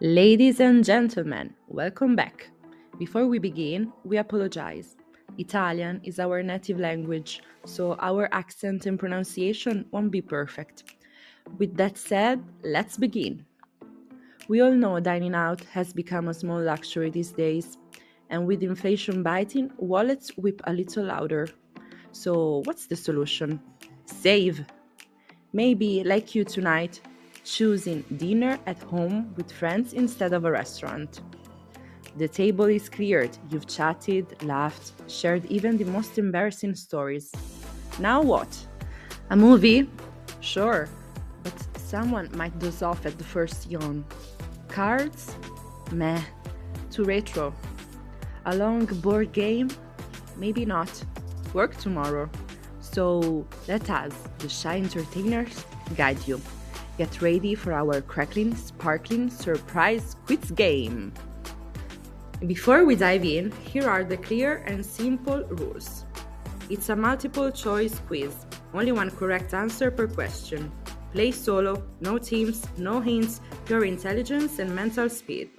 Ladies and gentlemen, welcome back. Before we begin, we apologize. Italian is our native language, so our accent and pronunciation won't be perfect. With that said, let's begin. We all know dining out has become a small luxury these days, and with inflation biting, wallets whip a little louder. So, what's the solution? Save! Maybe, like you tonight, choosing dinner at home with friends instead of a restaurant. The table is cleared, you've chatted, laughed, shared even the most embarrassing stories. Now what? A movie? Sure, but someone might doze off at the first yawn. Cards? Meh, too retro. A long board game? Maybe not. Work tomorrow. So let us, the shy entertainers, guide you. Get ready for our crackling, sparkling surprise quiz game. Before we dive in, here are the clear and simple rules. It's a multiple choice quiz, only one correct answer per question. Play solo, no teams, no hints, pure intelligence and mental speed.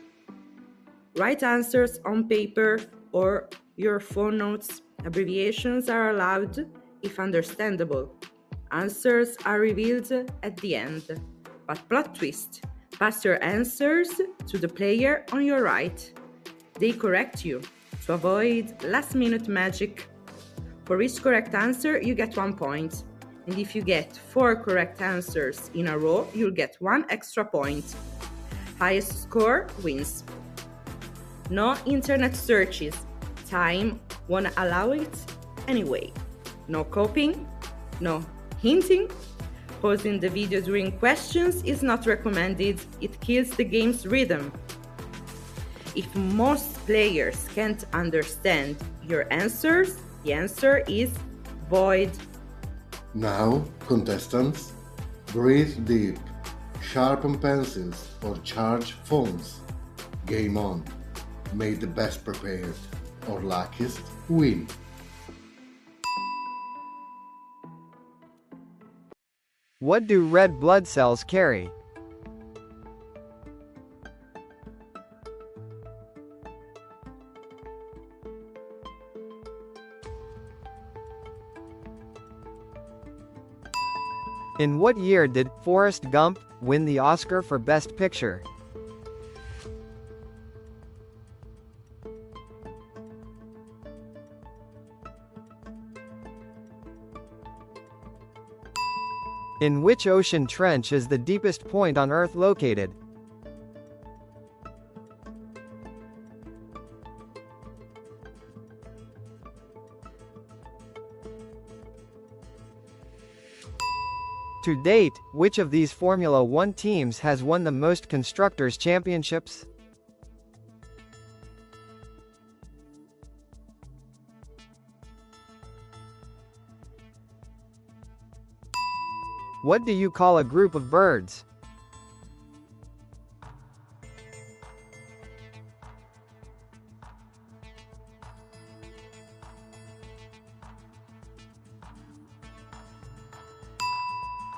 Write answers on paper or your phone notes. Abbreviations are allowed if understandable. Answers are revealed at the end. But plot twist, pass your answers to the player on your right. They correct you to avoid last minute magic. For each correct answer, you get 1 point. And if you get 4 correct answers in a row, you'll get 1 extra point. Highest score wins. No internet searches. Time won't allow it anyway. No coping, no hinting. Pausing the video during questions is not recommended. It kills the game's rhythm. If most players can't understand your answers, the answer is void. Now, contestants, breathe deep, sharpen pencils or charge phones. Game on. May the best prepared or luckiest win. What do red blood cells carry? In what year did Forrest Gump win the Oscar for Best Picture? In which ocean trench is the deepest point on Earth located? To date, which of these Formula One teams has won the most Constructors' Championships? What do you call a group of birds?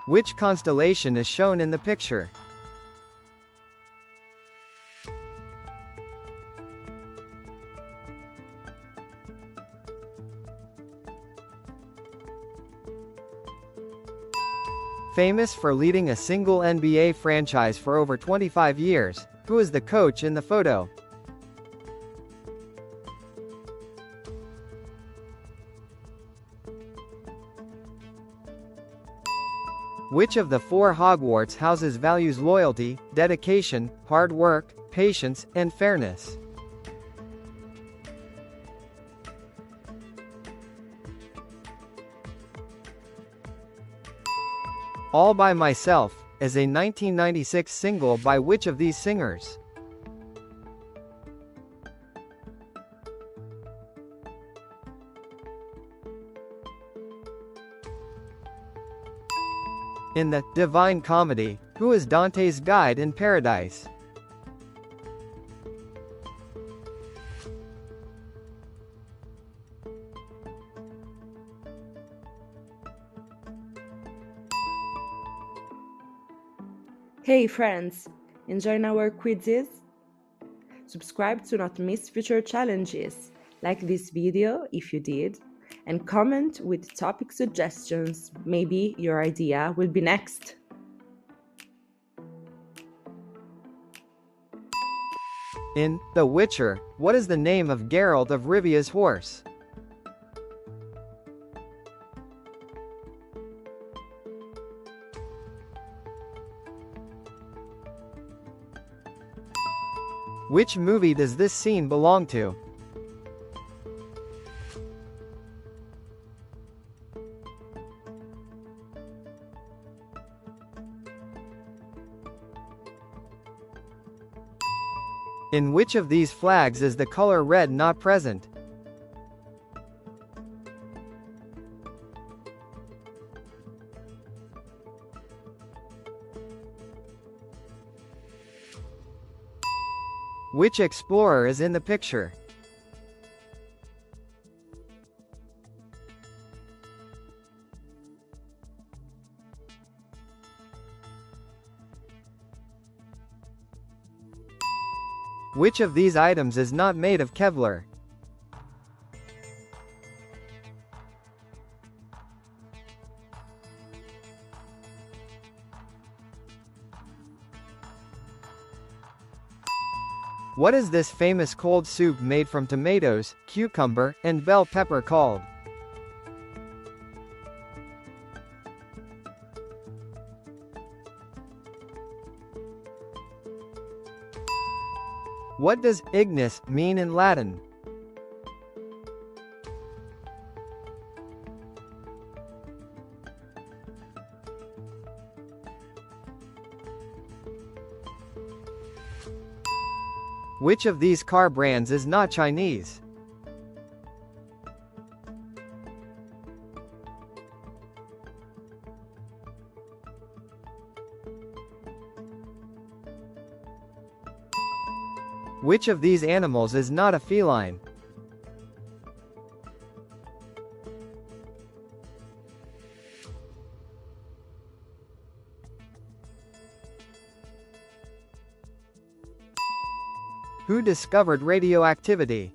Which constellation is shown in the picture? Famous for leading a single NBA franchise for over 25 years, who is the coach in the photo? Which of the 4 Hogwarts houses values loyalty, dedication, hard work, patience, and fairness? All by Myself is a 1996 single by which of these singers? In the Divine Comedy, who is Dante's guide in paradise? Hey friends, Enjoying our quizzes? Subscribe to not miss future challenges. Like this video if you did, and comment with topic suggestions. Maybe your idea will be next. In The Witcher, what is the name of Geralt of Rivia's horse? Which movie does this scene belong to? In which of these flags is the color red not present? Which explorer is in the picture? Which of these items is not made of Kevlar? What is this famous cold soup made from tomatoes, cucumber, and bell pepper called? What does ignis mean in Latin? Which of these car brands is not Chinese? Which of these animals is not a feline? Who discovered radioactivity?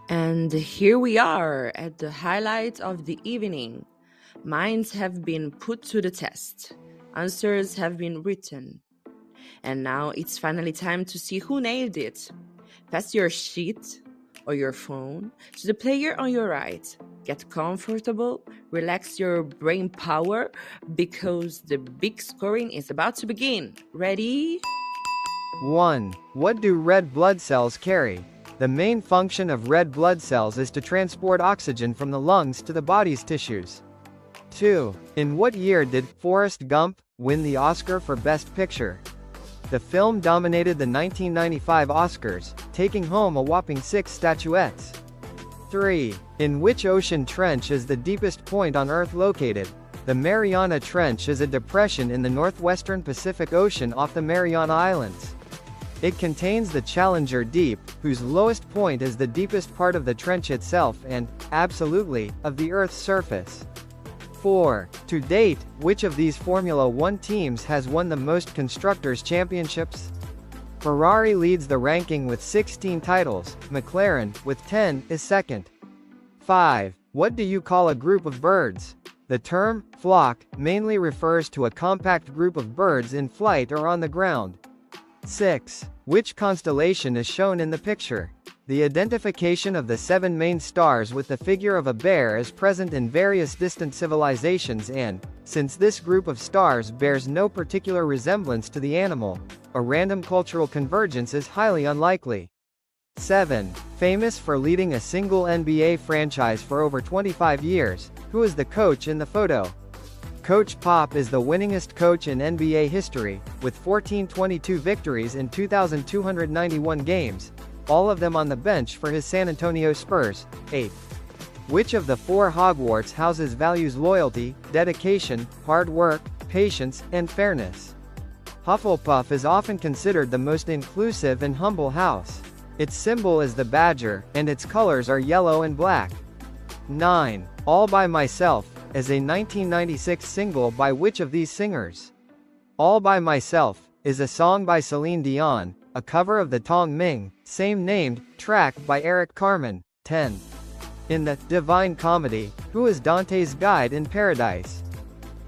And here we are at the highlight of the evening. Minds have been put to the test. Answers have been written. And now it's finally time to see who nailed it. Pass your sheet or your phone to the player on your right. Get comfortable, relax your brain power, because the big scoring is about to begin. Ready? 1. What do red blood cells carry? The main function of red blood cells is to transport oxygen from the lungs to the body's tissues. 2. In what year did Forrest Gump win the Oscar for Best Picture? The film dominated the 1995 Oscars, taking home a whopping 6 statuettes. 3. In which ocean trench is the deepest point on Earth located? The Mariana Trench is a depression in the northwestern Pacific Ocean off the Mariana Islands. It contains the Challenger Deep, whose lowest point is the deepest part of the trench itself and, absolutely, of the Earth's surface. 4. To date, which of these Formula One teams has won the most Constructors' Championships? Ferrari leads the ranking with 16 titles, McLaren, with 10, is second. 5. What do you call a group of birds? The term, flock, mainly refers to a compact group of birds in flight or on the ground. 6. Which constellation is shown in the picture? The identification of the 7 main stars with the figure of a bear is present in various distant civilizations and, since this group of stars bears no particular resemblance to the animal, a random cultural convergence is highly unlikely. 7. Famous for leading a single NBA franchise for over 25 years, who is the coach in the photo? Coach Pop is the winningest coach in NBA history, with 1422 victories in 2,291 games, all of them on the bench for his San Antonio Spurs. 8. Which of the 4 Hogwarts houses values loyalty, dedication, hard work, patience, and fairness? Hufflepuff is often considered the most inclusive and humble house. Its symbol is the badger, and its colors are yellow and black. 9. All by Myself is a 1996 single by which of these singers? All by Myself is a song by Celine Dion, a cover of the Tong Ming, same-named, track by Eric Carmen. 10. In the Divine Comedy, who is Dante's guide in paradise?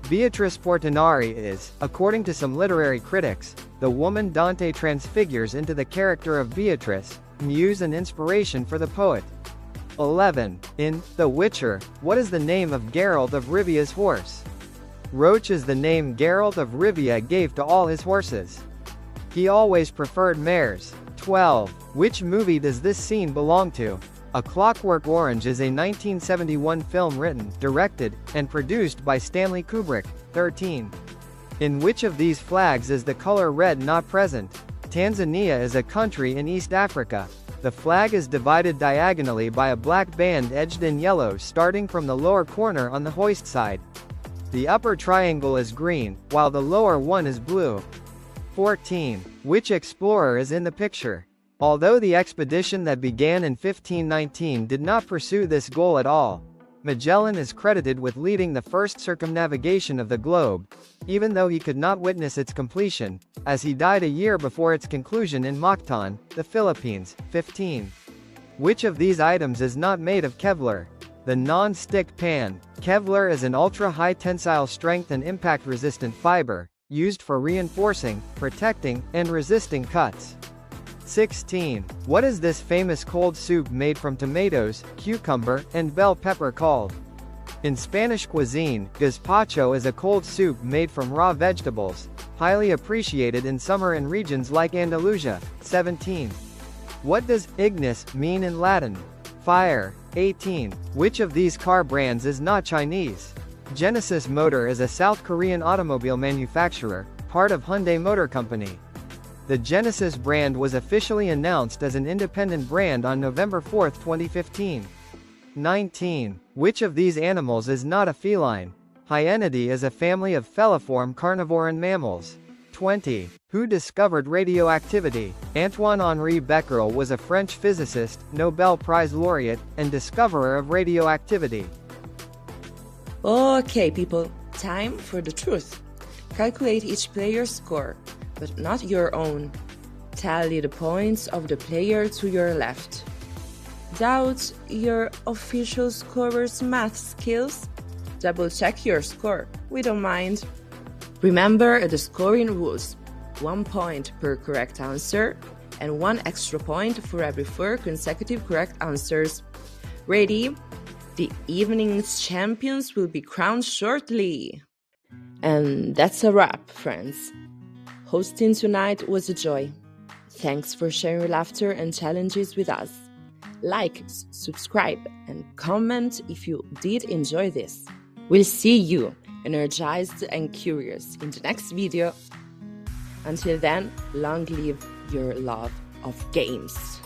Beatrice Portinari is, according to some literary critics, the woman Dante transfigures into the character of Beatrice, muse and inspiration for the poet. 11. In The Witcher, what is the name of Geralt of Rivia's horse? Roach is the name Geralt of Rivia gave to all his horses. He always preferred mares. 12. Which movie does this scene belong to? A Clockwork Orange is a 1971 film written, directed, and produced by Stanley Kubrick. 13. In which of these flags is the color red not present? Tanzania is a country in East Africa. The flag is divided diagonally by a black band edged in yellow starting from the lower corner on the hoist side. The upper triangle is green, while the lower one is blue. 14. Which explorer is in the picture? Although the expedition that began in 1519 did not pursue this goal at all, Magellan is credited with leading the first circumnavigation of the globe, even though he could not witness its completion, as he died a year before its conclusion in Mactan, the Philippines. 15. Which of these items is not made of Kevlar? The non-stick pan. Kevlar is an ultra-high tensile strength and impact-resistant fiber, used for reinforcing, protecting, and resisting cuts. 16. What is this famous cold soup made from tomatoes, cucumber, and bell pepper called? In Spanish cuisine, gazpacho is a cold soup made from raw vegetables, highly appreciated in summer in regions like Andalusia. 17. What does ignis mean in Latin? Fire. 18. Which of these car brands is not Chinese? Genesis Motor is a South Korean automobile manufacturer, part of Hyundai Motor Company. The Genesis brand was officially announced as an independent brand on November 4, 2015. 19. Which of these animals is not a feline? Hyenidae is a family of feliform carnivoran mammals. 20. Who discovered radioactivity? Antoine-Henri Becquerel was a French physicist, Nobel Prize laureate, and discoverer of radioactivity. Okay, people, time for the truth. Calculate each player's score, but not your own. Tally the points of the player to your left. Doubt your official scorer's math skills? Double check your score, we don't mind. Remember the scoring rules: 1 point per correct answer, and 1 extra point for every 4 consecutive correct answers. Ready? The evening's champions will be crowned shortly. And that's a wrap, friends. Hosting tonight was a joy. Thanks for sharing your laughter and challenges with us. Like, subscribe, and comment if you did enjoy this. We'll see you, energized and curious, in the next video. Until then, long live your love of games.